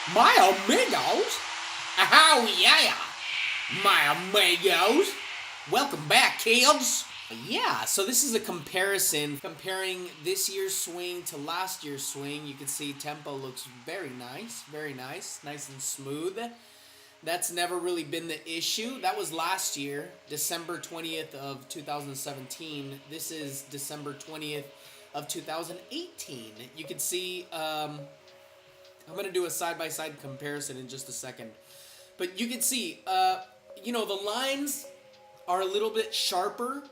My amigos? Oh yeah, my amigos. Welcome back, kids. Yeah, so this is a comparison comparing this year's swing to last year's swing. You can see tempo looks very nice and smooth. That's never really been the issue. That was last year, December 20th of 2017. This is December 20th of 2018. You can see I'm going to do a side-by-side comparison in just a second. But you can see, the lines are a little bit sharper.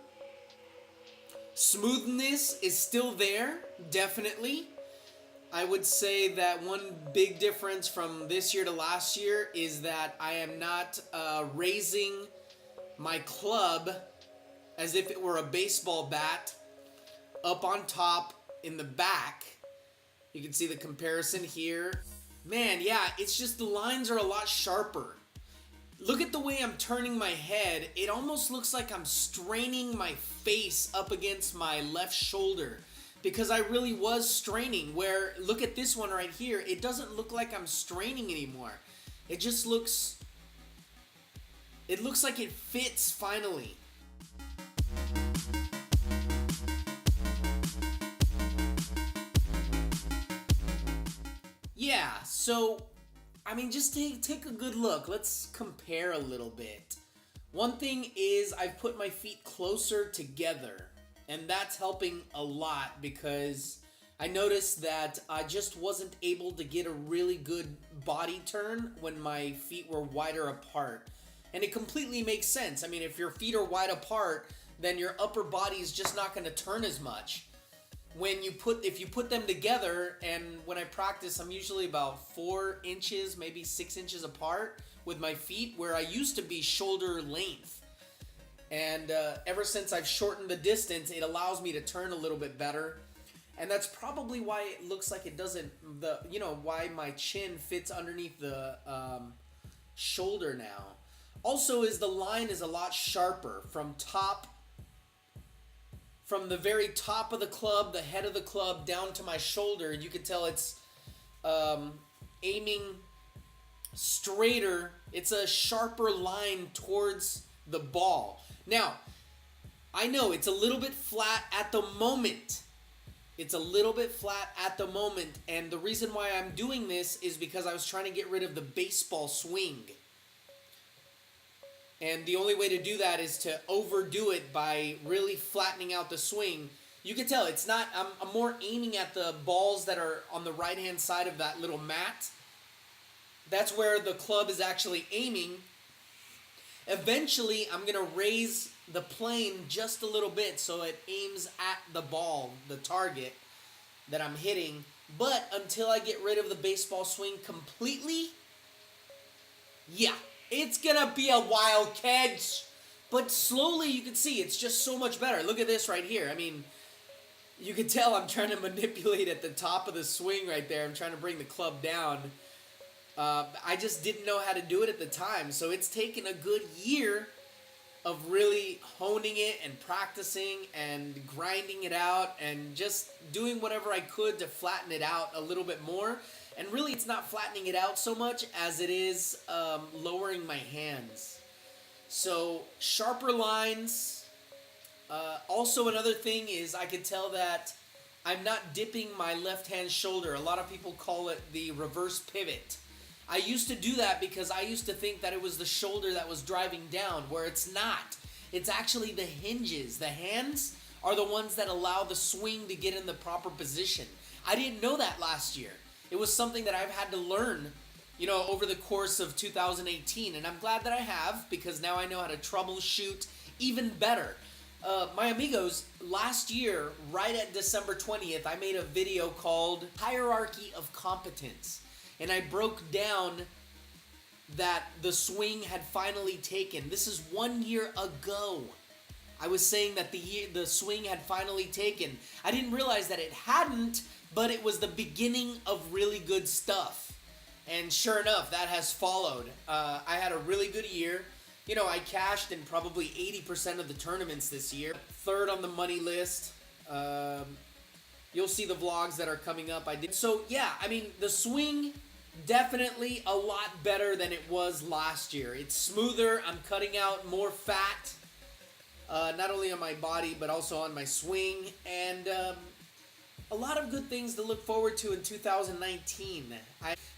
Smoothness is still there, definitely. I would say that one big difference from this year to last year is that I am not raising my club as if it were a baseball bat up on top in the back. You can see the comparison here. Man, yeah, it's just the lines are a lot sharper. Look at the way I'm turning my head. It almost looks like I'm straining my face up against my left shoulder because I really was straining. Where, look at this one right here. It doesn't look like I'm straining anymore. It just looks, it looks like it fits finally. Yeah, so just take a good look. Let's compare a little bit. One thing is I've put my feet closer together, and that's helping a lot because I noticed that I just wasn't able to get a really good body turn when my feet were wider apart. And it completely makes sense. I mean, if your feet are wide apart, then your upper body is just not going to turn as much. If you put them together, and when I practice, I'm usually about 4 inches, maybe 6 inches apart with my feet, where I used to be shoulder length. And ever since I've shortened the distance, it allows me to turn a little bit better. And that's probably why it looks like it doesn't, why my chin fits underneath the shoulder now. Also, is the line is a lot sharper from the very top of the club, the head of the club, down to my shoulder. You can tell it's aiming straighter. It's a sharper line towards the ball. Now, I know it's a little bit flat at the moment. And the reason why I'm doing this is because I was trying to get rid of the baseball swing. And the only way to do that is to overdo it by really flattening out the swing. You can tell it's not, I'm more aiming at the balls that are on the right-hand side of that little mat. That's where the club is actually aiming. Eventually, I'm going to raise the plane just a little bit so it aims at the ball, the target that I'm hitting. But until I get rid of the baseball swing completely, yeah, it's gonna be a while, kids. But slowly you can see it's just so much better. Look at this right here. I mean, you can tell I'm trying to manipulate at the top of the swing right there. I'm trying to bring the club down. I just didn't know how to do it at the time. So it's taken a good year of really honing it and practicing and grinding it out and just doing whatever I could to flatten it out a little bit more. And really, it's not flattening it out so much as it is lowering my hands. So, sharper lines. Also, another thing is I can tell that I'm not dipping my left-hand shoulder. A lot of people call it the reverse pivot. I used to do that because I used to think that it was the shoulder that was driving down, where it's not. It's actually the hinges. The hands are the ones that allow the swing to get in the proper position. I didn't know that last year. It was something that I've had to learn, over the course of 2018. And I'm glad that I have, because now I know how to troubleshoot even better. My amigos, last year, right at December 20th, I made a video called Hierarchy of Competence. And I broke down that the swing had finally taken. This is 1 year ago. I was saying that the swing had finally taken. I didn't realize that it hadn't, but it was the beginning of really good stuff. And sure enough, that has followed. I had a really good year. I cashed in probably 80% of the tournaments this year. Third on the money list. You'll see the vlogs that are coming up. I did. So yeah, the swing Definitely a lot better than it was last year. It's smoother. I'm cutting out more fat, not only on my body but also on my swing, and a lot of good things to look forward to in 2019.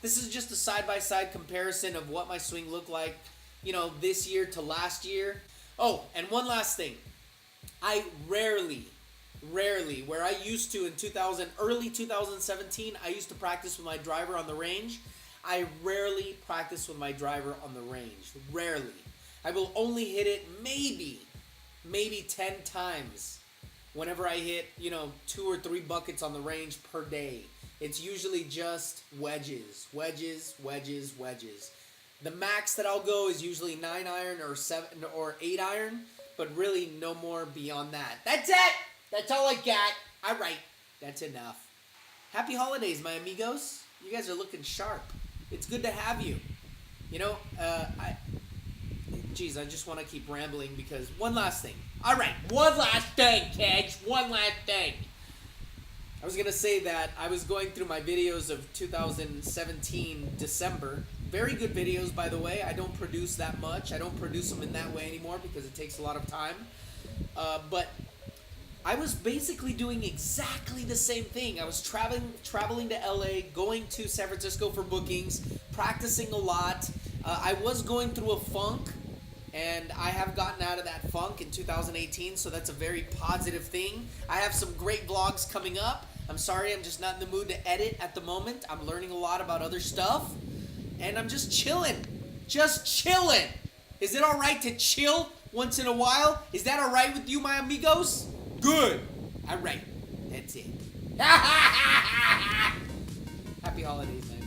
This is just a side-by-side comparison of what my swing looked like, this year to last year. Oh, and one last thing. I rarely, where I used to in early 2017, I used to practice with my driver on the range. I rarely practice with my driver on the range. Rarely. I will only hit it maybe 10 times whenever I hit, 2 or 3 buckets on the range per day. It's usually just wedges. The max that I'll go is usually 9 iron or 7 or 8 iron, but really no more beyond that. That's it. That's all I got. All right. That's enough. Happy holidays, my amigos. You guys are looking sharp. It's good to have you. I just want to keep rambling because one last thing. All right, one last thing, kids. One last thing. I was going to say that I was going through my videos of 2017 December. Very good videos, by the way. I don't produce that much. I don't produce them in that way anymore because it takes a lot of time. But I was basically doing exactly the same thing. I was traveling to LA, going to San Francisco for bookings, practicing a lot. I was going through a funk, and I have gotten out of that funk in 2018, so that's a very positive thing. I have some great vlogs coming up. I'm sorry, I'm just not in the mood to edit at the moment. I'm learning a lot about other stuff, and I'm just chilling. Just chilling. Is it all right to chill once in a while? Is that all right with you, my amigos? Good. All right. That's it. Happy holidays, man.